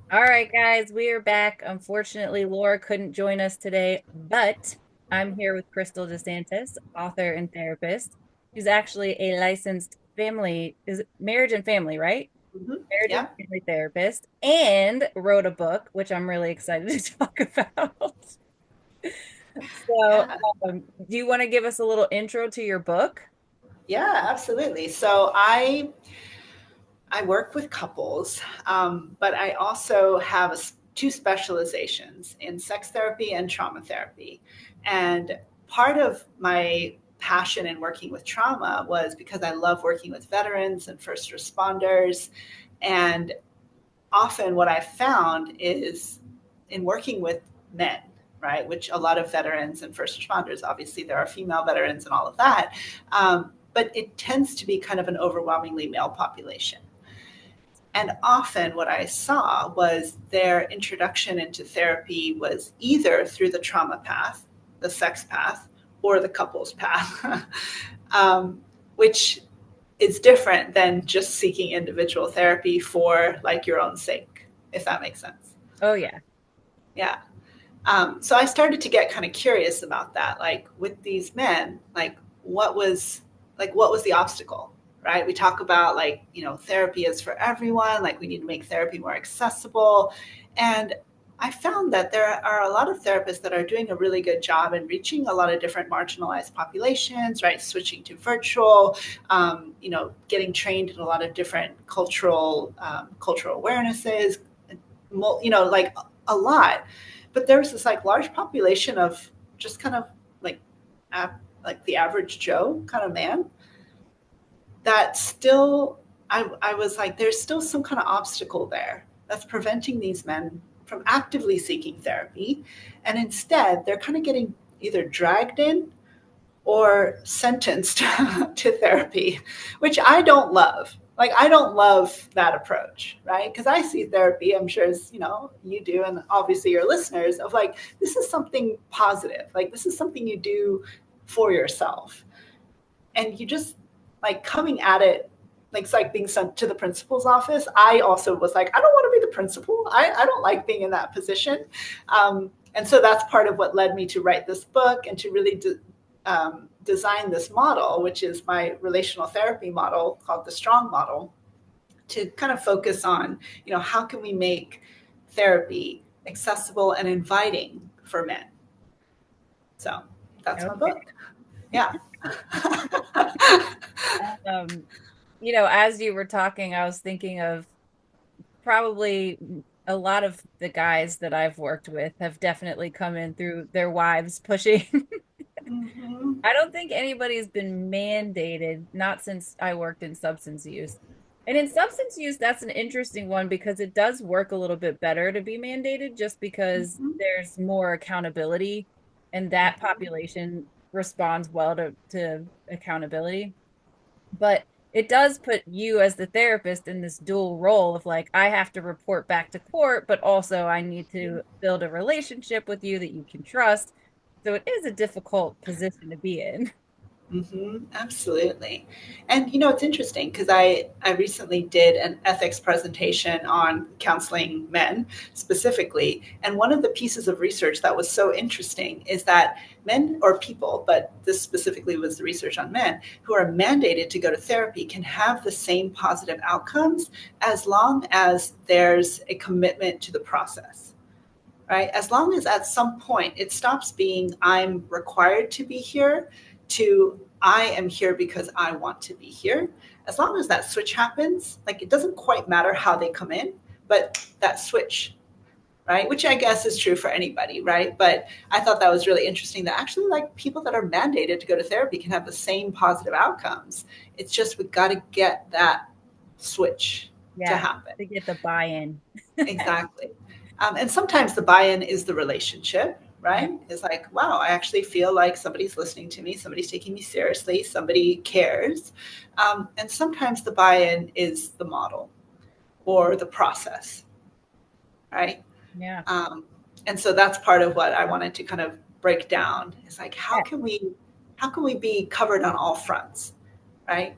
All right, guys, we are back. Unfortunately, Laura couldn't join us today, but I'm here with Kristal DeSantis, author and therapist. She's actually a licensed is it marriage and family, right? Marriage and Yeah, family therapist, and wrote a book, which I'm really excited to talk about. So, yeah, do you want to give us a little intro to your book? yeah, absolutely. So I work with couples, but I also have two specializations in sex therapy and trauma therapy. And part of my passion in working with trauma was because I love working with veterans and first responders. And often what I've found is in working with men, right, which a lot of veterans and first responders, obviously there are female veterans and all of that, but it tends to be kind of an overwhelmingly male population. And often what I saw was their introduction into therapy was either through the trauma path, the sex path, or the couples path, which is different than just seeking individual therapy for like your own sake, if that makes sense. Oh, yeah. Yeah. So I started to get kind of curious about that. Like with these men, what was the obstacle, right? We talk about like, therapy is for everyone, like we need to make therapy more accessible. And I found that there are a lot of therapists that are doing a really good job in reaching a lot of different marginalized populations, right? Switching to virtual, getting trained in a lot of different cultural awarenesses, like a lot. But there was this like large population of just kind of like like the average Joe kind of man that still I was like, there's still some kind of obstacle there that's preventing these men from actively seeking therapy. And instead, they're kind of getting either dragged in or sentenced to therapy, which I don't love. Like I don't love that approach, right? Because I see therapy, I'm sure as you do, and obviously your listeners, of like this is something positive. Like this is something you do for yourself, and you just like coming at it like it's like being sent to the principal's office. I also was like, I don't want to be the principal. I don't like being in that position. And so that's part of what led me to write this book and to really design this model, which is my relational therapy model called the Strong Model, to kind of focus on, how can we make therapy accessible and inviting for men? So that's my Okay. book. Yeah. Um, as you were talking, I was thinking of probably a lot of the guys that I've worked with have definitely come in through their wives pushing. Mhm. I don't think anybody's been mandated, not since I worked in substance use. And in substance use, that's an interesting one because it does work a little bit better to be mandated just because Mhm. there's more accountability and that population responds well to accountability. But it does put you as the therapist in this dual role of like, I have to report back to court, but also I need to build a relationship with you that you can trust. So it is a difficult position to be in. Absolutely. And it's interesting because I recently did an ethics presentation on counseling men specifically. And one of the pieces of research that was so interesting is that men or people, but this specifically was the research on men who are mandated to go to therapy can have the same positive outcomes as long as there's a commitment to the process. Right? As long as at some point it stops being I'm required to be here to I am here because I want to be here. As long as that switch happens, like it doesn't quite matter how they come in, but that switch, right? Which I guess is true for anybody, right? But I thought that was really interesting that actually like people that are mandated to go to therapy can have the same positive outcomes. It's just we got to get that switch to Yeah, happen. to get the buy-in. Exactly. And sometimes the buy-in is the relationship, Yeah. right? It's like, wow, I actually feel like somebody's listening to me, somebody's taking me seriously, somebody cares. And sometimes the buy-in is the model or the process, right? Yeah. Um, and so that's part of what I wanted to kind of break down is like, how can we be covered on all fronts, right?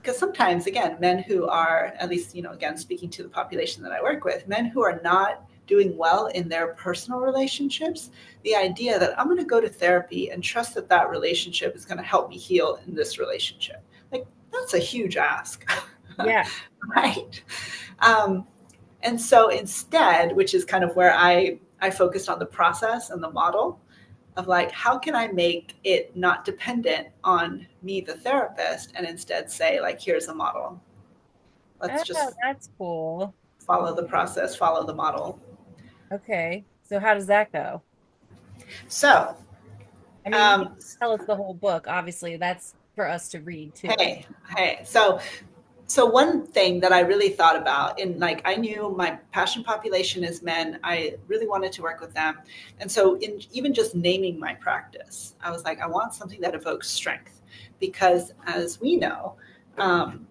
because sometimes, again, men who are, at least, again, speaking to the population that I work with, men who are not doing well in their personal relationships, the idea that I'm going to go to therapy and trust that that relationship is going to help me heal in this relationship, like, that's a huge ask. Yeah. Right. um, and so instead, which is kind of where I focused on the process and the model of like, how can I make it not dependent on me, the therapist, and instead say, like, here's a model. Let's Oh, just that's cool. follow the process, follow the model. Okay. So how does that go? So, I mean, you can um, tell us the whole book. Obviously, that's for us to read too. hey. So one thing that I really thought about, in like, I knew my passion population is men. I really wanted to work with them. And so in even just naming my practice, I was like, I want something that evokes strength, because as we know, um,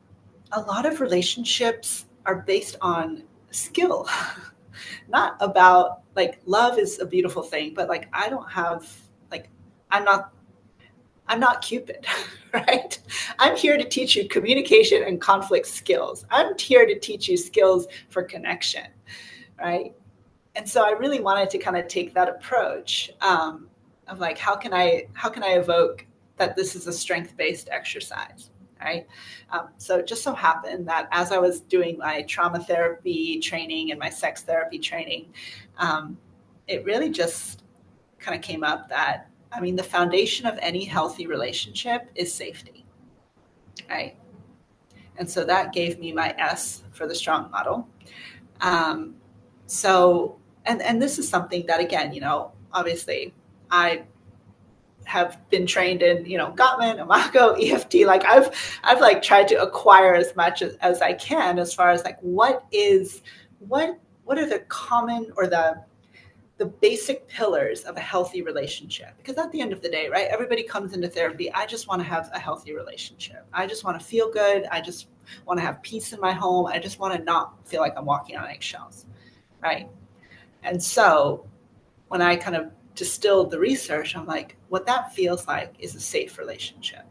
a lot of relationships are based on skill, not about, like, love is a beautiful thing, but like, I don't have, like, I'm not I'm not Cupid, right? I'm here to teach you communication and conflict skills. I'm here to teach you skills for connection, right? And so I really wanted to kind of take that approach, of like, how can I evoke that this is a strength based exercise, right? So it just so happened that as I was doing my trauma therapy training and my sex therapy training, um, it really just kind of came up that, I mean, the foundation of any healthy relationship is safety, right? And so that gave me my S for the strong model. Um, so, and this is something that, again, obviously, I have been trained in, Gottman, Imago, EFT. Like, I've like tried to acquire as much as I can, as far as like, what are the common, or the basic pillars of a healthy relationship. Because at the end of the day, right, everybody comes into therapy. I just want to have a healthy relationship. I just want to feel good. I just want to have peace in my home. I just want to not feel like I'm walking on eggshells, right? And so when I kind of distilled the research, I'm like, what that feels like is a safe relationship.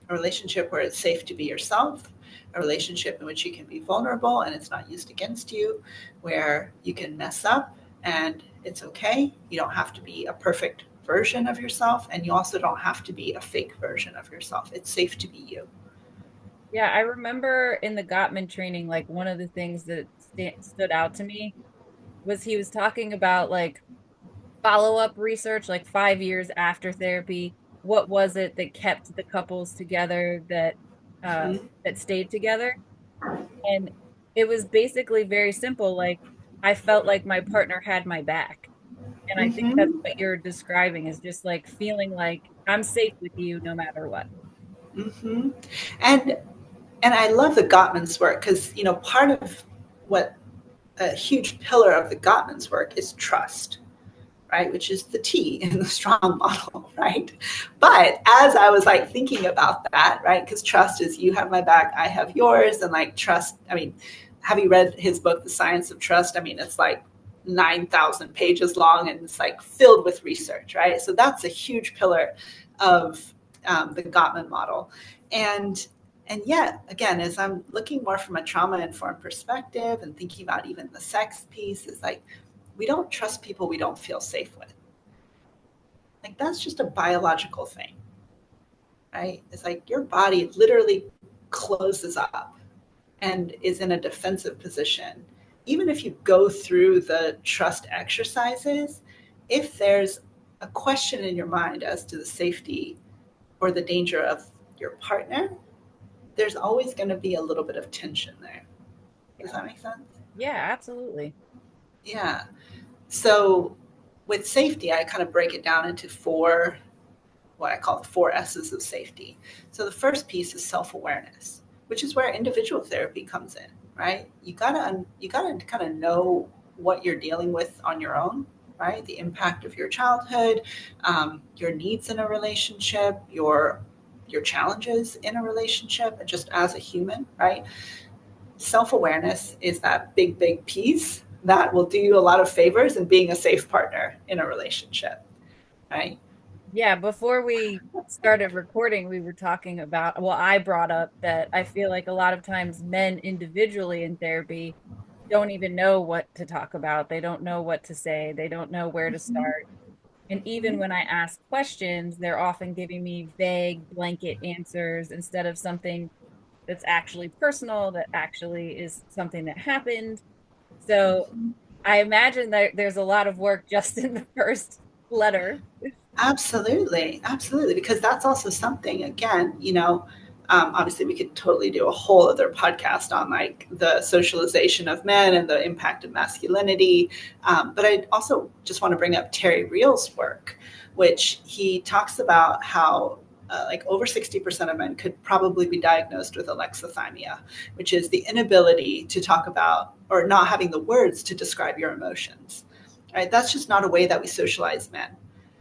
A relationship where it's safe to be yourself, a relationship in which you can be vulnerable and it's not used against you, where you can mess up and it's okay. You don't have to be a perfect version of yourself, and you also don't have to be a fake version of yourself. It's safe to be you. Yeah, I remember in the Gottman training, like one of the things that stood out to me was he was talking about like follow-up research, like 5 years after therapy. What was it that kept the couples together Mm-hmm. that stayed together? And it was basically very simple. Like I felt like my partner had my back. And I think that's Mm-hmm. what you're describing is just like feeling like I'm safe with you no matter what. Mm-hmm. And and I love the Gottman's work, because part of what a huge pillar of the Gottman's work is trust, right? Which is the T in the strong model, right? But as I was like thinking about that, right? Because trust is, you have my back, I have yours, and like, trust. I mean, have you read his book, The Science of Trust? I mean, it's like 9,000 pages long, and it's like filled with research, right? So that's a huge pillar of the Gottman model. And and yet, again, as I'm looking more from a trauma informed perspective and thinking about even the sex piece, is like, we don't trust people we don't feel safe with. Like, that's just a biological thing, right? It's like your body literally closes up and is in a defensive position. Even if you go through the trust exercises, if there's a question in your mind as to the safety or the danger of your partner, there's always going to be a little bit of tension there. Does Yeah. that make sense? Yeah, absolutely. Yeah. So with safety, I kind of break it down into four, what I call the four S's of safety. So the first piece is self-awareness, which is where individual therapy comes in, right? You gotta kind of know what you're dealing with on your own, right? The impact of your childhood, your needs in a relationship, your challenges in a relationship, just as a human, right? Self-awareness is that big piece that will do you a lot of favors in being a safe partner in a relationship, right? Yeah, before we started recording, we were talking about, well, I brought up that I feel like a lot of times men individually in therapy don't even know what to talk about. They don't know what to say. They don't know where to Mhm, start. And even mhm. when I ask questions, they're often giving me vague blanket answers instead of something that's actually personal, that actually is something that happened. So I imagine that there's a lot of work just in the first letter. Absolutely, absolutely, because that's also something. Again, obviously, we could totally do a whole other podcast on like the socialization of men and the impact of masculinity. But I also just want to bring up Terry Real's work, which he talks about how. Like over 60% of men could probably be diagnosed with alexithymia, which is the inability to talk about or not having the words to describe your emotions. Right? That's just not a way that we socialize men,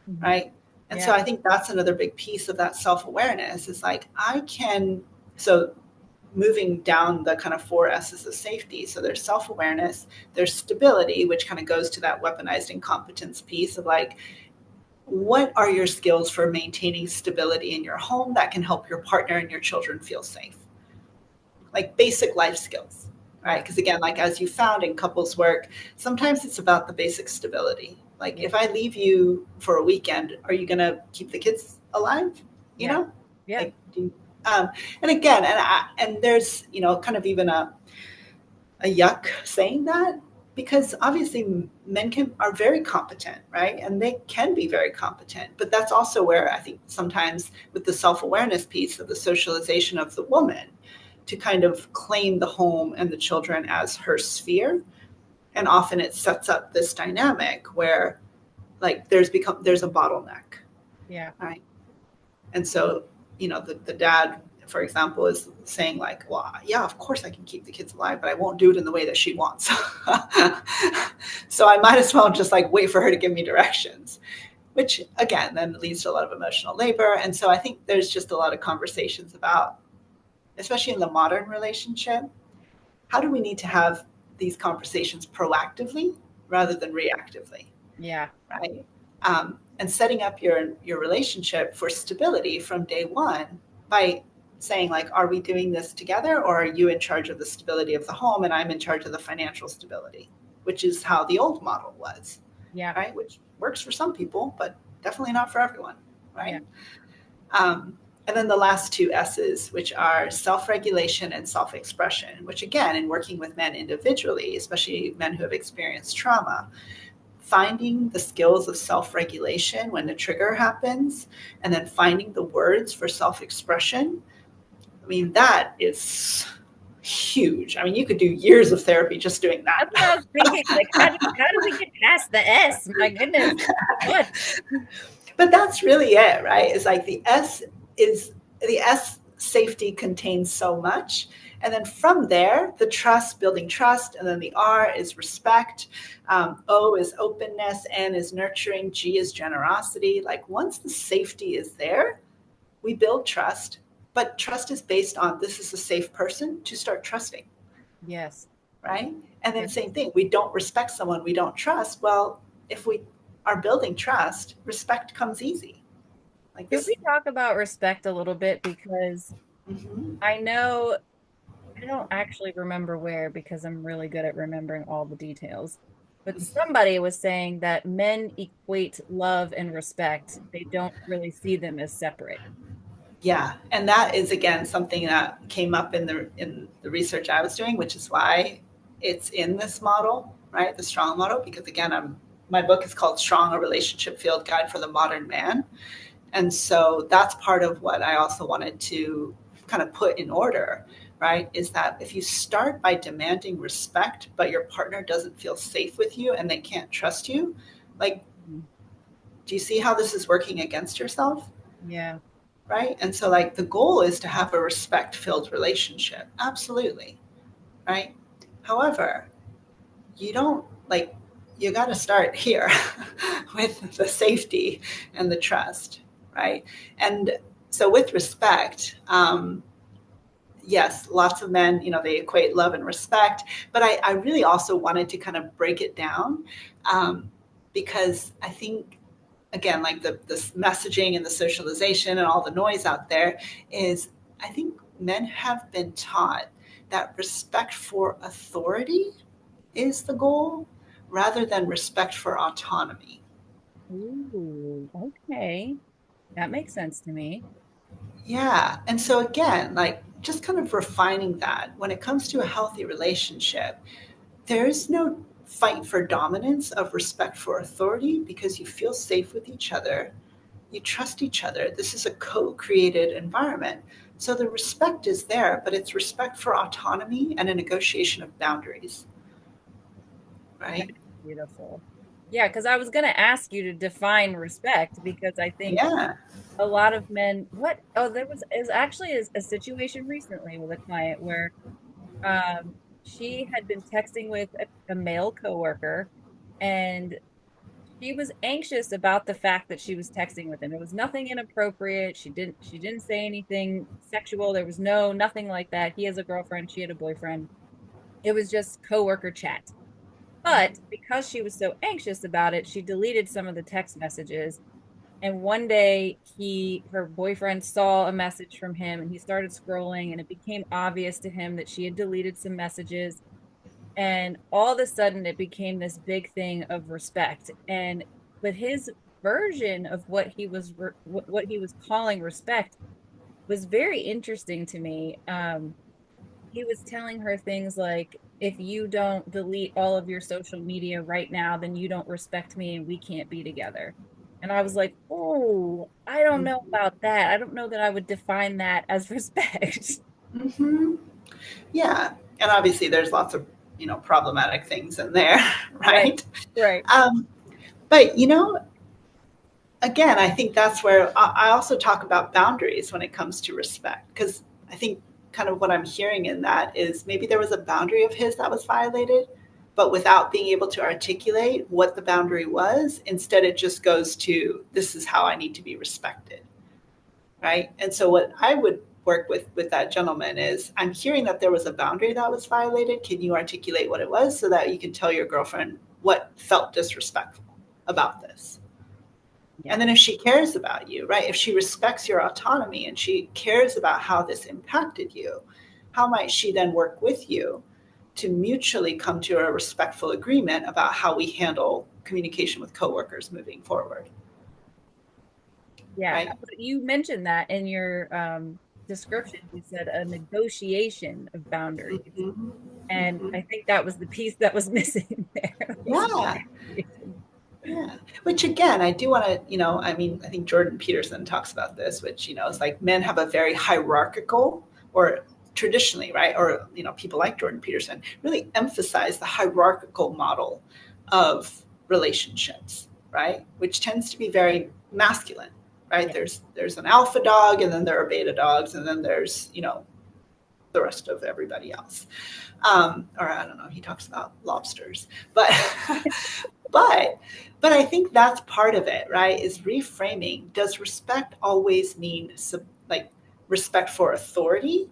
Mhm. right? And so Yeah. I think that's another big piece of that self-awareness is like I can so moving down the kind of four S's of safety. So there's self-awareness, there's stability, which kind of goes to that weaponized incompetence piece of like, what are your skills for maintaining stability in your home that can help your partner and your children feel safe? Like basic life skills, right? Yeah. Because again, like as you found in couples work, sometimes it's about the basic stability. Like Yeah. if I leave you for a weekend, are you going to keep the kids alive? You Yeah. know, Yeah. like um, and again, and there's kind of even a yuck saying that because obviously men are very competent, right? And they can be very competent, but that's also where I think sometimes with the self-awareness piece of the socialization of the woman to kind of claim the home and the children as her sphere, and often it sets up this dynamic where like there's a bottleneck, Yeah. right? And so, the dad, for example, is saying like, well, yeah, of course I can keep the kids alive, but I won't do it in the way that she wants. So I might as well just like wait for her to give me directions, which again, then leads to a lot of emotional labor. And so I think there's just a lot of conversations about, especially in the modern relationship, how do we need to have these conversations proactively rather than reactively? Yeah. Right? And setting up your relationship for stability from day one by saying like, are we doing this together, or are you in charge of the stability of the home and I'm in charge of the financial stability, which is how the old model was, Yeah. right? Which works for some people, but definitely not for everyone, Yeah. right? And then the last two S's, which are self regulation and self expression, which, again, in working with men individually, especially men who have experienced trauma, finding the skills of self regulation when the trigger happens, and then finding the words for self expression. I mean, that is huge. I mean, you could do years of therapy just doing That's what I was that. thinking. Like, how do we get past the S? My goodness. Too much. But that's really it, right? It's like the S safety contains so much. And then from there, the trust, building trust. And then the R is respect. O is openness. N is nurturing. G is generosity. Like once the safety is there, we build trust. But trust is based on this is a safe person to start trusting, Yes. right? And then Yeah. same thing, we don't respect someone we don't trust. Well, if we are building trust, respect comes easy. Like Can this. we talk about respect a little bit? Because Mm-hmm. I know I don't actually remember where because I'm really good at remembering all the details. But somebody was saying that men equate love and respect. They don't really see them as separate. Yeah, and that is again something that came up in the research I was doing, which is why it's in this model, right? The strong model, because again, my book is called Strong: A Relationship Field Guide for the Modern Man, and so that's part of what I also wanted to kind of put in order, right? Is that if you start by demanding respect, but your partner doesn't feel safe with you and they can't trust you, like, Mhm. do you see how this is working against yourself? Yeah. Right? And so, like, the goal is to have a respect filled relationship. Absolutely. Right? However, you don't like, you got to start here with the safety and the trust. Right? And so, with respect, yes, lots of men, they equate love and respect, but I really also wanted to kind of break it down because I think again, like the messaging and the socialization and all the noise out there, is I think men have been taught that respect for authority is the goal rather than respect for autonomy. Ooh, okay. That makes sense to me. Yeah. And so, again, like just kind of refining that when it comes to a healthy relationship, there's no fight for dominance of respect for authority because you feel safe with each other. You trust each other. This is a co created environment. So the respect is there, but it's respect for autonomy and a negotiation of boundaries, That's right? beautiful. Yeah, because I was going to ask you to define respect because I think Yeah. a lot of men, what? Oh, there was is actually a situation recently with a client where she had been texting with a male coworker, and she was anxious about the fact that she was texting with him. It was nothing inappropriate. She didn't say anything sexual. There was nothing like that. He has a girlfriend, she had a boyfriend. It was just coworker chat. But because she was so anxious about it, she deleted some of the text messages. And one day her boyfriend saw a message from him and he started scrolling, and it became obvious to him that she had deleted some messages. And all of a sudden it became this big thing of respect. And but his version of what he was calling respect was very interesting to me. He was telling her things like, if you don't delete all of your social media right now, then you don't respect me and we can't be together. And I was like, oh, I don't know about that. I don't know that I would define that as respect. Mm-hmm. Yeah. And obviously, there's lots of problematic things in there, Right. right? Right. Um, but again, I think that's where I also talk about boundaries when it comes to respect, because I think kind of what I'm hearing in that is maybe there was a boundary of his that was violated, but without being able to articulate what the boundary was, instead it just goes to this is how I need to be respected, right? And so what I would work with that gentleman is I'm hearing that there was a boundary that was violated. Can you articulate what it was so that you can tell your girlfriend what felt disrespectful about this? Yeah. And then if she cares about you, right? If she respects your autonomy and she cares about how this impacted you, how might she then work with you to mutually come to a respectful agreement about how we handle communication with coworkers moving forward, Yeah. right? You mentioned that in your description. You said a negotiation of boundaries. Mm-hmm. And Mm-hmm. I think that was the piece that was missing there. Was Yeah. negotiation. Yeah. Which again, I do want to, I mean, I think Jordan Peterson talks about this, which, is like men have a very hierarchical or traditionally, right? Or, people like Jordan Peterson really emphasize the hierarchical model of relationships, right? Which tends to be very masculine, right? Yeah. There's an alpha dog and then there are beta dogs and then there's, the rest of everybody else. Or I don't know, he talks about lobsters, but but but I think that's part of it, right? Is reframing. Does respect always mean like respect for authority,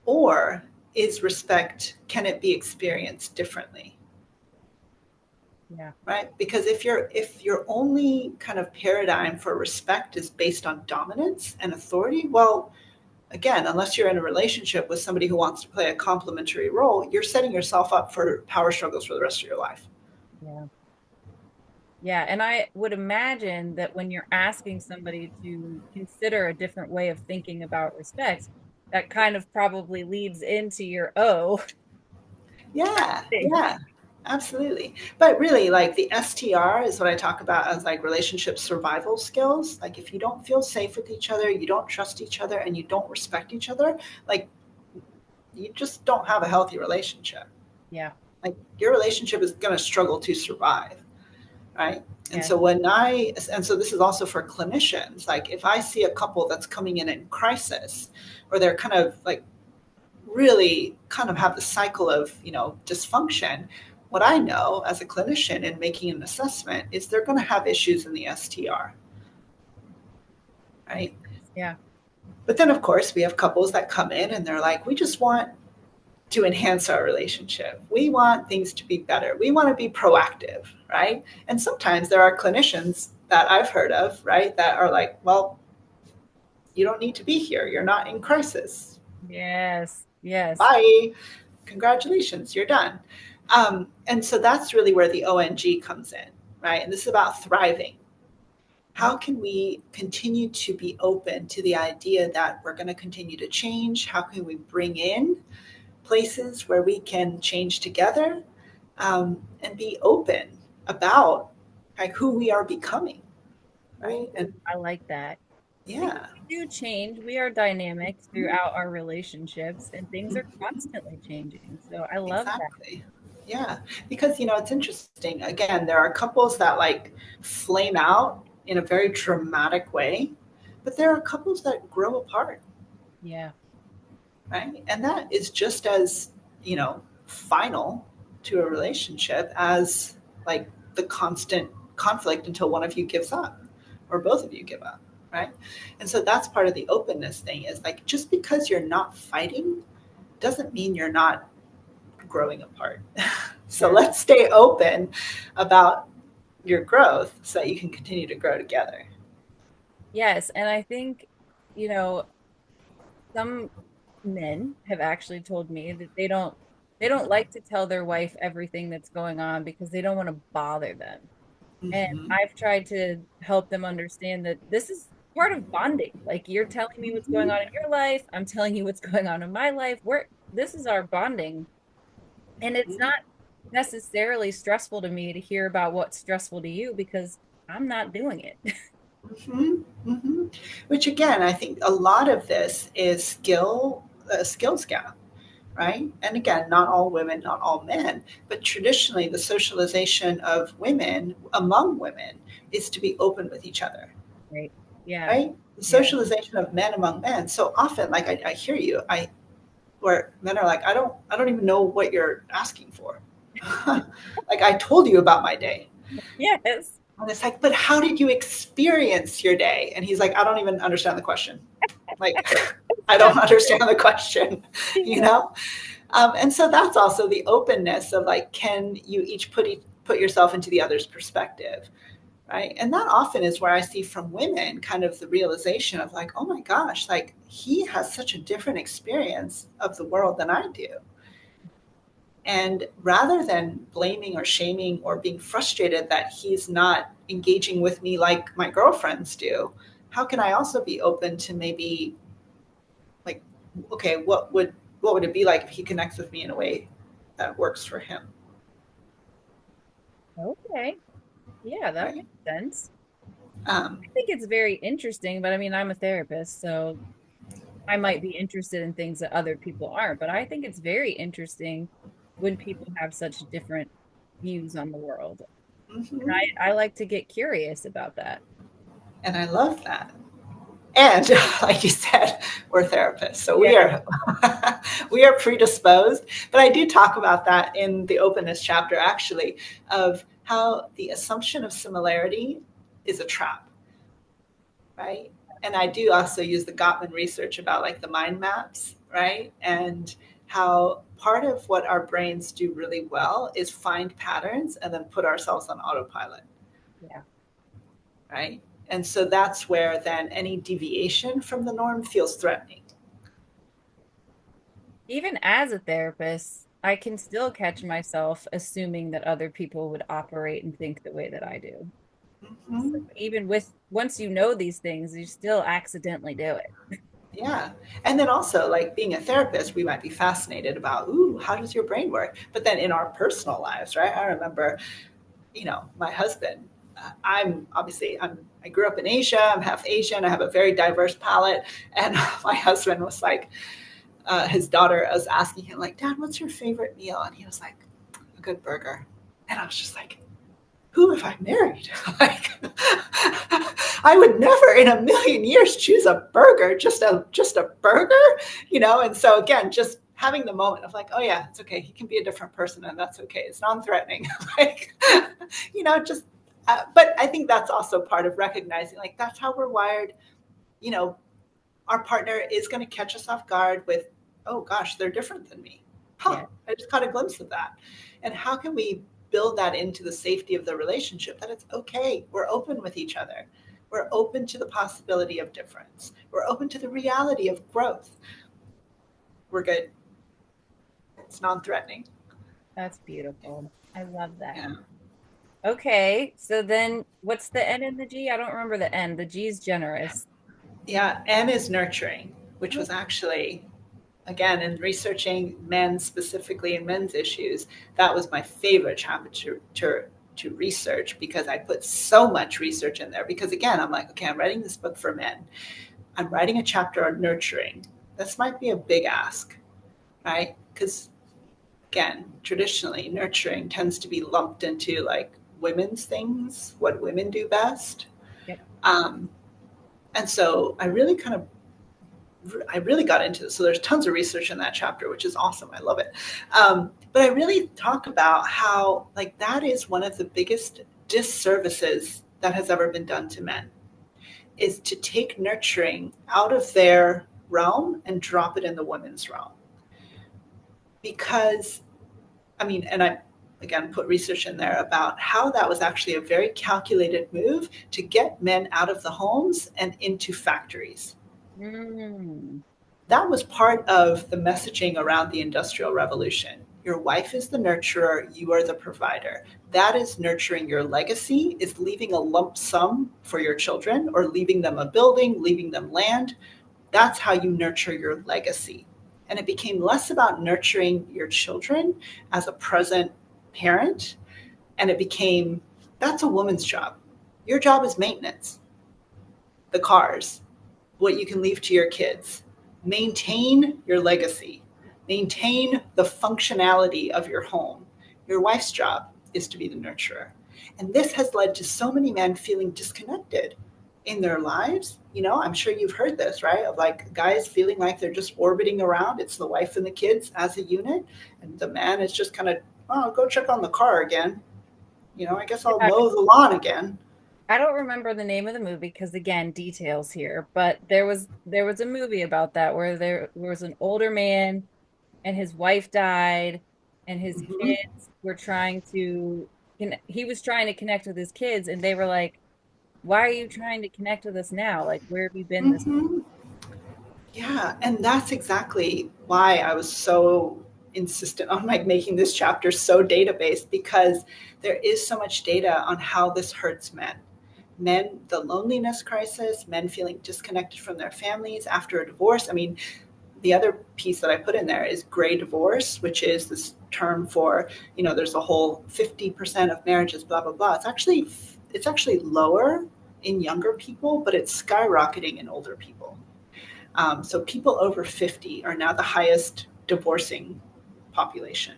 or is respect can it be experienced differently? Yeah. Right? Because if your only kind of paradigm for respect is based on dominance and authority, well, again, unless you're in a relationship with somebody who wants to play a complementary role, you're setting yourself up for power struggles for the rest of your life. Yeah. Yeah, and I would imagine that when you're asking somebody to consider a different way of thinking about respect, that kind of probably leads into your oh Yeah, thing. yeah, absolutely. But really, like the STR is what I talk about as like relationship survival skills. Like if you don't feel safe with each other, you don't trust each other, and you don't respect each other, like you just don't have a healthy relationship. Yeah, Like your relationship is going to struggle to survive, right? And yeah, so and so this is also for clinicians. Like if I see a couple that's coming in crisis, or they're kind of like really kind of have the cycle of dysfunction, what I know as a clinician in making an assessment is they're going to have issues in the STR, makes right? sense. Yeah, But then of course we have couples that come in and they're like, we just want to enhance our relationship. We want things to be better. We want to be proactive, right? And sometimes there are clinicians that I've heard of, right, that are like, well, you don't need to be here. You're not in crisis. Yes. Yes. Bye. Congratulations, you're done. And so that's really where the ONG comes in, right? And this is about thriving. How can we continue to be open to the idea that we're going to continue to change? How can we bring in places where we can change together, and be open about like who we are becoming, right? Ooh, And I like that. Because yeah, we do change. We are dynamic throughout our relationships, and things are constantly changing. So I love that. exactly. Yeah, because it's interesting. Again, there are couples that like flame out in a very dramatic way, but there are couples that grow apart, Yeah. right? And that is just as, final to a relationship as like the constant conflict until one of you gives up or both of you give up, right? And so that's part of the openness thing is like just because you're not fighting doesn't mean you're not growing apart. So Yeah. let's stay open about your growth so that you can continue to grow together. Yes. And I think, you know, some men have actually told me that they don't like to tell their wife everything that's going on because they don't want to bother them. And Mm-hmm. I've tried to help them understand that this is part of bonding. Like you're telling me what's going Mm-hmm. on in your life, I'm telling you what's going on in my life. This is our bonding. And it's not necessarily stressful to me to hear about what's stressful to you because I'm not doing it. Mm-hmm. Mm-hmm. Which again, I think a lot of this is skills gap, right? And again, not all women, not all men, but traditionally the socialization of women among women is to be open with each other, Right. Yeah. right? The Yeah. socialization of men among men. So often, like I hear you, where men are like, I don't even know what you're asking for. Like I told you about my day. Yes. And it's like, but how did you experience your day? And he's like, I don't even understand the question. Like, I So don't understand the question, you yeah. know? And so that's also the openness of like, can you each put yourself into the other's perspective, right? And that often is where I see from women kind of the realization of like, oh my gosh, like he has such a different experience of the world than I do. And rather than blaming or shaming or being frustrated that he's not engaging with me like my girlfriends do, how can I also be open to maybe like, okay, what would it be like if he connects with me in a way that works for him, Okay. Yeah, that right? makes sense. Um, I think it's very interesting, but I mean, I'm a therapist, so I might be interested in things that other people aren't, but I think it's very interesting when people have such different views on the world. And mhm. I like to get curious about that. And I love that. And like you said, we're therapists, so we Yeah. are we are predisposed. But I do talk about that in the openness chapter, actually, of how the assumption of similarity is a trap, right? And I do also use the Gottman research about like the mind maps, right? And how part of what our brains do really well is find patterns and then put ourselves on autopilot, Yeah. right? And so that's where then any deviation from the norm feels threatening. Even as a therapist, I can still catch myself assuming that other people would operate and think the way that I do. So Mm-hmm. even with once you know these things, you still accidentally do it. Yeah. And then also, like being a therapist, we might be fascinated about, ooh, how does your brain work? But then in our personal lives, right? I remember, my husband, I grew up in Asia, I'm half Asian, I have a very diverse palate. And my husband was like, his daughter was asking him, like, Dad, what's your favorite meal? And he was like, a good burger. And I was just like, who have I married? Like, I would never in a million years choose a burger, just a burger, And so again, just having the moment of like, oh yeah, it's okay. He can be a different person, and that's okay. It's non-threatening. Like, just. But I think that's also part of recognizing like that's how we're wired. You know, our partner is going to catch us off guard with, oh gosh, they're different than me. Huh, Yeah, I just caught a glimpse of that. And how can we build that into the safety of the relationship, that it's okay, we're open with each other, we're open to the possibility of difference, we're open to the reality of growth, we're good, it's non-threatening. that's beautiful. I love that. Yeah. Okay, so then what's the N in the G? I don't remember the N. The G is generous. Yeah, N is nurturing, which was actually, again, in researching men specifically and men's issues, that was my favorite chapter to research, because I put so much research in there. Because again, I'm like, okay, I'm writing this book for men. I'm writing a chapter on nurturing. This might be a big ask, right? Because again, traditionally, nurturing tends to be lumped into like women's things, what women do best. Yep. Um, and so I really got into this. So there's tons of research in that chapter, which is awesome. I love it. But I really talk about how like that is one of the biggest disservices that has ever been done to men, is to take nurturing out of their realm and drop it in the women's realm. Because I mean, and I again put research in there about how that was actually a very calculated move to get men out of the homes and into factories. Mm. That was part of the messaging around the Industrial Revolution. Your wife is the nurturer, you are the provider. That is nurturing your legacy, is leaving a lump sum for your children or leaving them a building, leaving them land. That's how you nurture your legacy. And it became less about nurturing your children as a present parent, and it became that's a woman's job. Your job is maintenance, the cars, what you can leave to your kids. Maintain your legacy. Maintain the functionality of your home. Your wife's job is to be the nurturer. And this has led to so many men feeling disconnected in their lives. You know, I'm sure you've heard this, right? Of like guys feeling like they're just orbiting around. It's the wife and the kids as a unit. And the man is just kind of, oh, I'll go check on the car again. You know, I guess I'll Yeah, mow the lawn again. I don't remember the name of the movie because again, details here, but there was a movie about that where there was an older man and his wife died and his Mm-hmm. kids were trying to he was trying to connect with his kids and they were like, "Why are you trying to connect with us now? Like, where have you been this?" Mm-hmm. Yeah, and that's exactly why I was so insistent on like making this chapter so data-based, because there is so much data on how this hurts men. Men, the loneliness crisis, men feeling disconnected from their families after a divorce. I mean, the other piece that I put in there is gray divorce, which is this term for, you know, there's a whole 50% of marriages, blah, blah, blah. It's actually lower in younger people, but it's skyrocketing in older people. So people over 50 are now the highest divorcing population.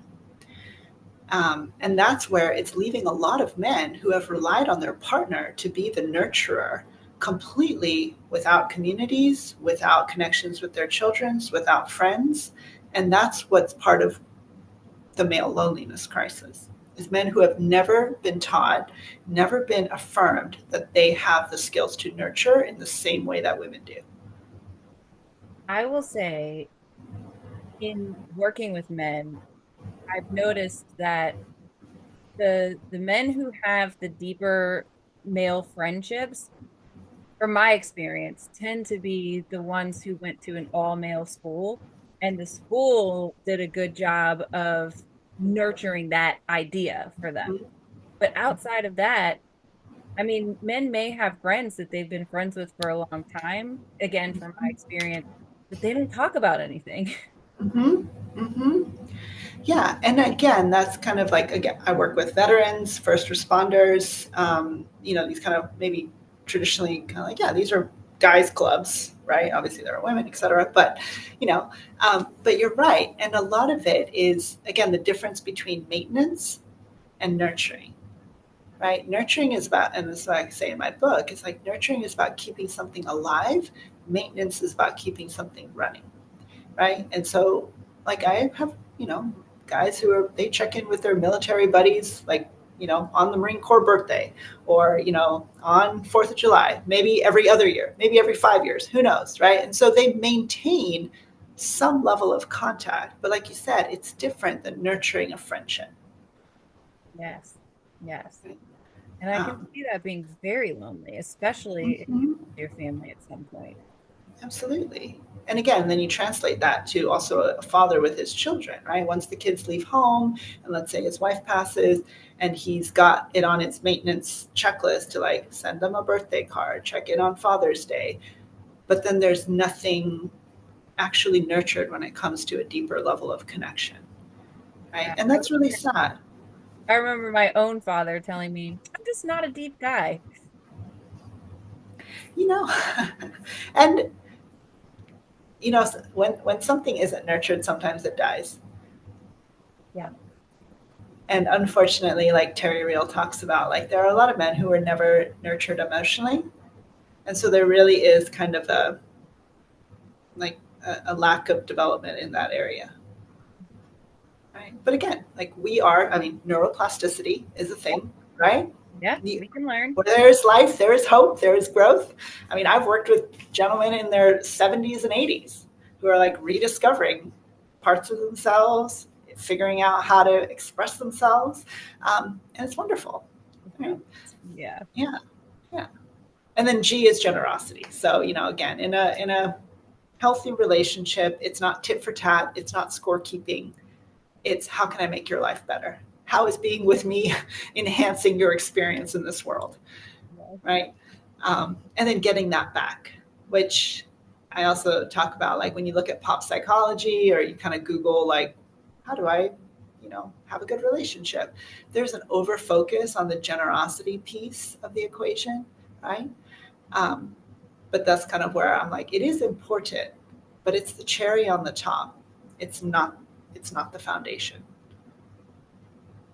And that's where it's leaving a lot of men who have relied on their partner to be the nurturer completely without communities, without connections with their children, without friends. And that's what's part of the male loneliness crisis, is men who have never been taught, never been affirmed that they have the skills to nurture in the same way that women do. I will say in working with men, I've noticed that the men who have the deeper male friendships, from my experience, tend to be the ones who went to an all male school, and the school did a good job of nurturing that idea for them. But outside of that, I mean, men may have friends that they've been friends with for a long time, again, from my experience, but they don't talk about anything. Mm-hmm. Mm-hmm. Yeah, and again, that's kind of like again, I work with veterans, first responders. You know, these kind of maybe traditionally kind of like, yeah, these are guys' clubs, right? Obviously, there are women, etc. But you know, but you're right, and a lot of it is again the difference between maintenance and nurturing, right? Nurturing is about, and this is what I say in my book, it's like nurturing is about keeping something alive. Maintenance is about keeping something running, right? And so, like, I have, you know, guys who are, they check in with their military buddies, like, you know, on the Marine Corps birthday or, you know, on 4th of July, maybe every other year, maybe every 5 years, who knows, right? And so they maintain some level of contact. But like you said, it's different than nurturing a friendship. Yes. Yes. Right? And I can Um, see that being very lonely, especially if you mhm. lose your family at some point. Absolutely. And again, then you translate that to also a father with his children, right? Once the kids leave home, and let's say his wife passes, and he's got it on his maintenance checklist to like send them a birthday card, check in on Father's Day. But then there's nothing actually nurtured when it comes to a deeper level of connection, right? Yeah. And that's really sad. I remember my own father telling me, I'm just not a deep guy. You know, and when something isn't nurtured, sometimes it dies. Yeah. And unfortunately, like Terry Real talks about, like there are a lot of men who were never nurtured emotionally, and so there really is kind of like a lack of development in that area, right? But again, like we are, I mean, neuroplasticity is a Yeah. thing, right? Yeah. You, We can learn. where there is life, there is hope, there is growth. I mean, I've worked with gentlemen in their 70s and 80s who are like rediscovering parts of themselves, figuring out how to express themselves, and it's wonderful, right? Yeah. Yeah, yeah. And then G is generosity. So again, in a healthy relationship, it's not tit for tat, it's not scorekeeping. It's how can I make your life better? How is being with me enhancing your experience in this world, Yeah. right? And then getting that back, which I also talk about, like when you look at pop psychology or you kind of Google, like, how do I, have a good relationship? There's an over focus on the generosity piece of the equation, right? Um, but that's kind of where I'm like, it is important, but it's the cherry on the top. It's not. It's not the foundation.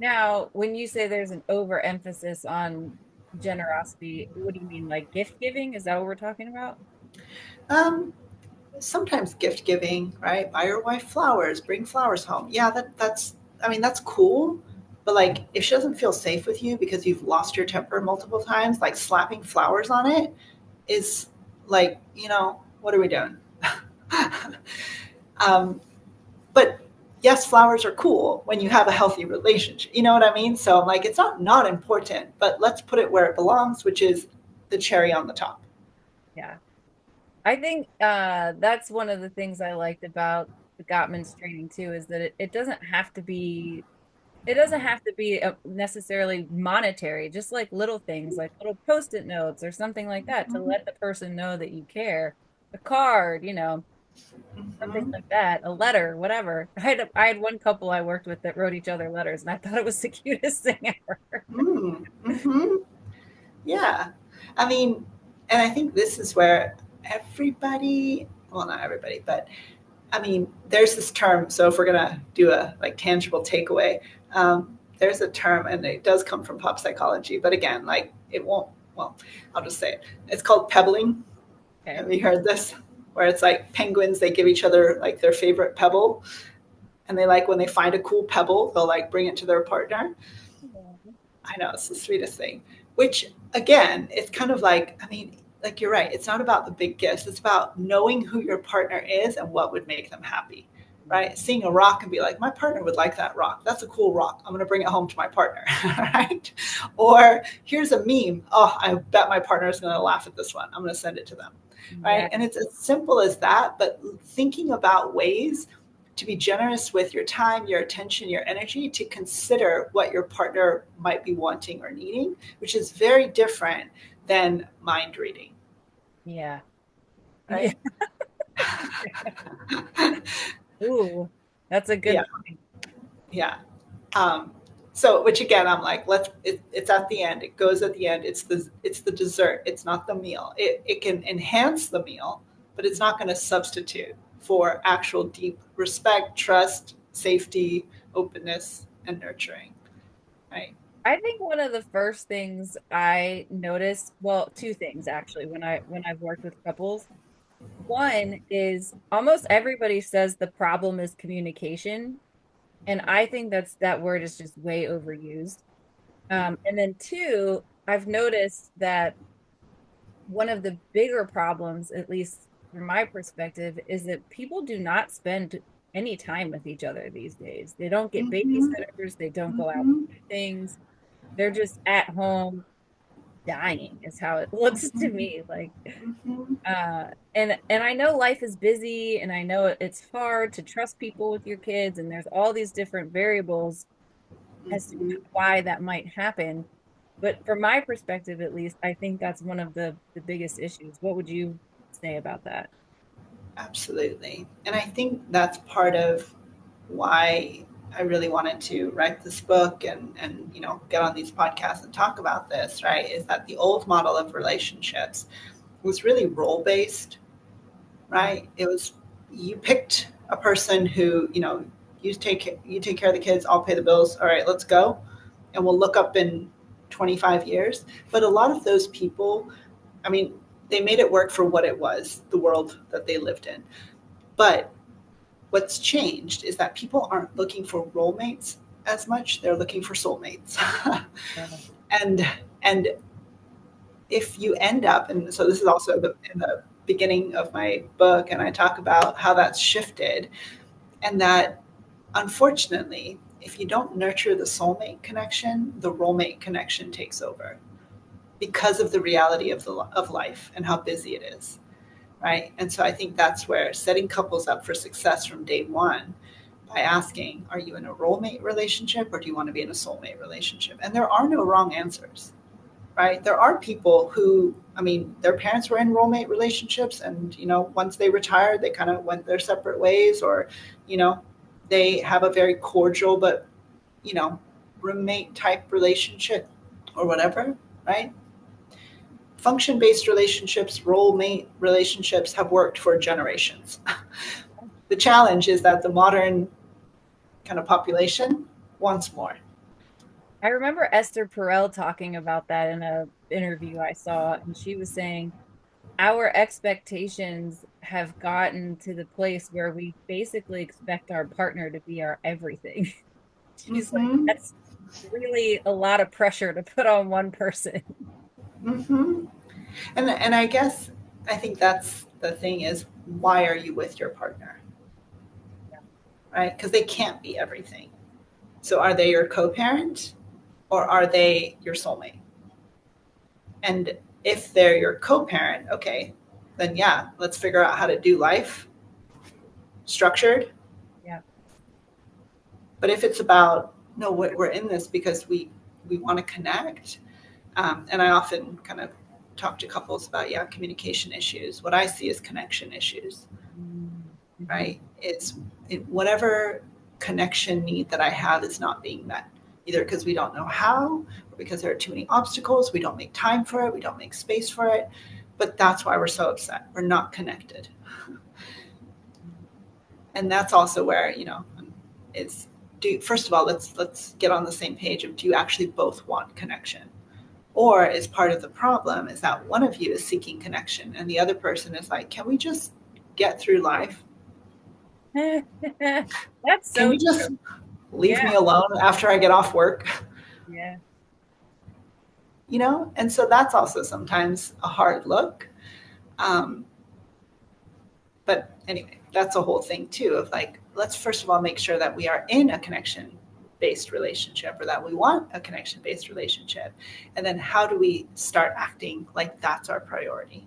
Now, when you say there's an overemphasis on generosity, what do you mean? Like gift giving? Is that what we're talking about? Um, Sometimes gift giving, right? Buy your wife flowers, bring flowers home. Yeah, that's. I mean, that's cool. But like, if she doesn't feel safe with you because you've lost your temper multiple times, like slapping flowers on it is like, what are we doing? um, but yes, flowers are cool when you have a healthy relationship. You know what I mean? So I'm like, it's not important, but let's put it where it belongs, which is the cherry on the top. Yeah. I think that's one of the things I liked about the Gottman's training too, is that it doesn't have to be necessarily monetary, just like little things, like little post-it notes or something like that to let the person know that you care. A card, something Mm-hmm. like that, a letter, whatever. I had one couple I worked with that wrote each other letters, and I thought it was the cutest thing ever. Mm-hmm. Yeah. I mean, and I think this is where everybody, well, not everybody, but I mean, there's this term. So if we're gonna do a like tangible takeaway, there's a term, and it does come from pop psychology. But again, like it won't. Well, I'll just say it. It's called pebbling. Okay. Have you heard this? Where it's like penguins, they give each other like their favorite pebble, and they like when they find a cool pebble, they'll like bring it to their partner. I know it's the sweetest thing. Which again, it's kind of like, I mean, like you're right. It's not about the big gifts. It's about knowing who your partner is and what would make them happy. Right? Seeing a rock and be like, my partner would like that rock. That's a cool rock. I'm going to bring it home to my partner. Right? Or here's a meme. Oh, I bet my partner is going to laugh at this one. I'm going to send it to them. Yeah. Right? And it's as simple as that. But thinking about ways to be generous with your time, your attention, your energy to consider what your partner might be wanting or needing, which is very different than mind reading, Yeah. Yeah. right? Ooh, that's a Yeah, good point. yeah. Um, so, which again, I'm like, it's at the end. It goes at the end. It's the dessert. It's not the meal. It can enhance the meal, but it's not going to substitute for actual deep respect, trust, safety, openness, and nurturing, right? I think one of the first things I noticed, well, two things actually, when I've worked with couples. One is almost everybody says the problem is communication, and I think that word is just way overused. And then two, I've noticed that one of the bigger problems, at least from my perspective is that people do not spend any time with each other these days. They don't get Mm-hmm. babysitters, they don't go out Mm-hmm. to do things. They're just at home dying is how it looks to Mm-hmm. me. Like Mm-hmm. and I know life is busy and I know it's hard to trust people with your kids and there's all these different variables as to Mm-hmm. why that might happen. But from my perspective, at least, I think that's one of the biggest issues. What would you say about that? Absolutely. And I think that's part of why I really wanted to write this book and get on these podcasts and talk about this, right? Is that the old model of relationships was really role based, right? It was you picked a person who, you take care of the kids, I'll pay the bills. All right, let's go. And we'll look up in 25 years. But a lot of those people, I mean, they made it work for what it was, the world that they lived in. But what's changed is that people aren't looking for role mates as much, they're looking for soulmates. Yeah. and and if you end up, and so this is also in the beginning of my book, and I talk about how that's shifted, and that unfortunately, if you don't nurture the soulmate connection, the role mate connection takes over because of the reality of life and how busy it is, right? And so I think that's where setting couples up for success from day one by asking, are you in a role mate relationship or do you want to be in a soulmate relationship? And there are no wrong answers, right? There are people who, I mean, their parents were in role mate relationships and, once they retired, they kind of went their separate ways, or, you know, they have a very cordial but, you know, roommate type relationship or whatever, right? Function based relationships, role mate relationships have worked for generations. The challenge is that the modern kind of population wants more. I remember Esther Perel talking about that in a interview I saw, and she was saying our expectations have gotten to the place where we basically expect our partner to be our everything. She's like, Mm-hmm. that's really a lot of pressure to put on one person. Mm-hmm. And I guess I think that's the thing is, why are you with your partner, right? Because they can't be everything. So are they your co-parent or are they your soulmate? And if they're your co-parent, okay, then yeah, let's figure out how to do life structured. Yeah. But if it's about, no, we're in this because we want to connect, and I often kind of talk to couples about, yeah, communication issues. What I see is connection issues, Mm-hmm. right? Whatever connection need that I have is not being met, either because we don't know how, or because there are too many obstacles. We don't make time for it. We don't make space for it. But that's why we're so upset. We're not connected. And that's also where, is first of all, let's get on the same page of, do you actually both want connection? Or is part of the problem is that one of you is seeking connection and the other person is like, can we just get through life? That's Can so you just true. leave Yeah. me alone after I get off work? Yeah. And so that's also sometimes a hard look. Um, but anyway, that's a whole thing too of like, let's first of all make sure that we are in a connection based relationship, or that we want a connection based relationship. And then how do we start acting like that's our priority?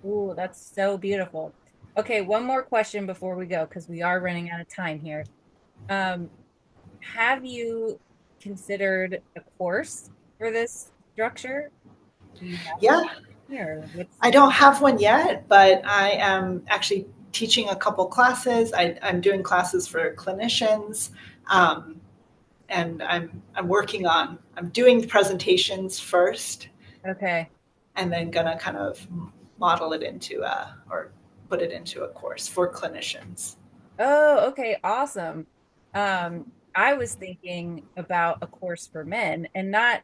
Ooh, that's so beautiful. Okay, one more question before we go, because we are running out of time here. Um, have you considered a course for this structure? Do you have one Yeah, here? What's I don't have one yet, but I am actually teaching a couple classes. I'm doing classes for clinicians, um, and I'm working on. I'm doing presentations first, okay? and then gonna kind of model it into or put it into a course for clinicians. Oh, okay, awesome. I was thinking about a course for men, and not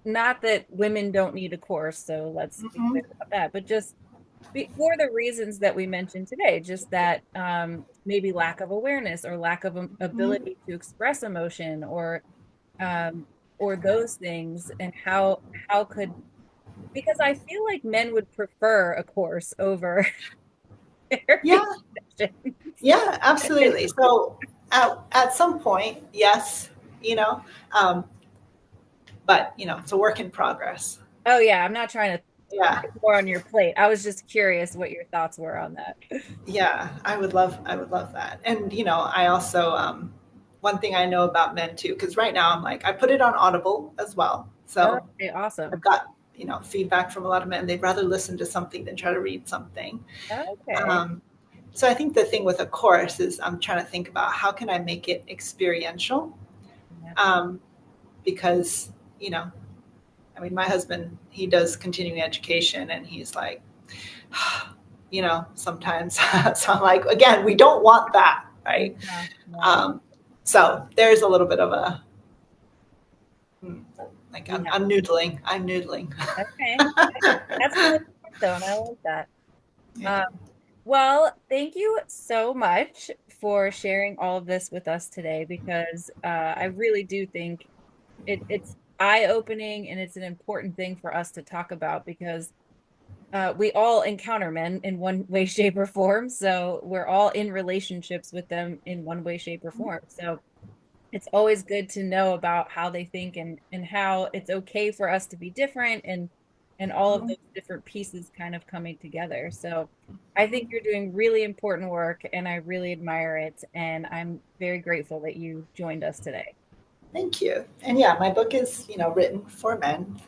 that women don't need a course, so let's be Mm-hmm. clear about that, but just for the reasons that we mentioned today, just that maybe lack of awareness or lack of Mm-hmm. ability to express emotion um, or those things, and how could because I feel like men would prefer a course over. Yeah, therapy session. yeah, absolutely. So at some point, yes, you know, um, but it's a work in progress. Oh yeah, I'm not trying to Yeah, put more on your plate. I was just curious what your thoughts were on that. yeah, I would love that. And I also one thing I know about men too, because right now I'm like I put it on Audible as well. So Okay, awesome. I've got feedback from a lot of men. They'd rather listen to something than try to read something. Okay. Um, so I think the thing with a course is I'm trying to think about how can I make it experiential, Yeah. um, because you know I mean, my husband, he does continuing education, and he's like, sometimes. So I'm like, again, we don't want that, right? Yeah. Yeah. Um, so there's a little bit of a, like, I'm, Yeah. I'm noodling. I'm noodling. Okay. That's really smart though, and I like that. Yeah. Um, well, thank you so much for sharing all of this with us today because I really do think it's eye-opening and it's an important thing for us to talk about because we all encounter men in one way, shape, or form. So we're all in relationships with them in one way, shape, or form. So it's always good to know about how they think and how it's okay for us to be different and all of those different pieces kind of coming together. So I think you're doing really important work and I really admire it. And I'm very grateful that you joined us today. Thank you. And yeah, my book is, written for men,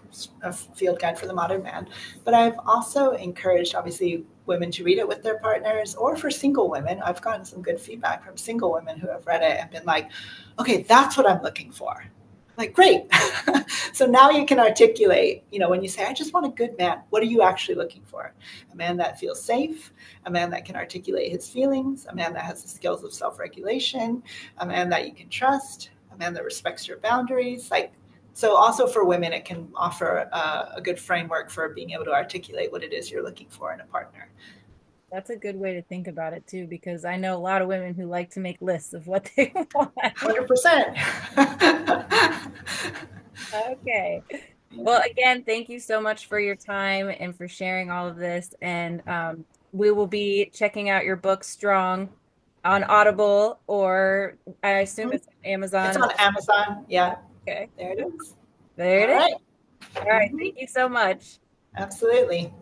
a field guide for the modern man. But I've also encouraged, obviously, women to read it with their partners, or for single women. I've gotten some good feedback from single women who have read it and been like, okay, that's what I'm looking for. Like, great. So now you can articulate, when you say, I just want a good man, what are you actually looking for? A man that feels safe, a man that can articulate his feelings, a man that has the skills of self regulation, a man that you can trust, a man that respects your boundaries. Like, so also for women, it can offer a good framework for being able to articulate what it is you're looking for in a partner. That's a good way to think about it too, because I know a lot of women who like to make lists of what they want. 100%. Okay. Well, again, thank you so much for your time and for sharing all of this. And we will be checking out your book, Strong, on Audible, or I assume it's on It's Amazon. on Amazon. Yeah, Okay. there it is. There it All is. right. All right. Thank you so much. Absolutely.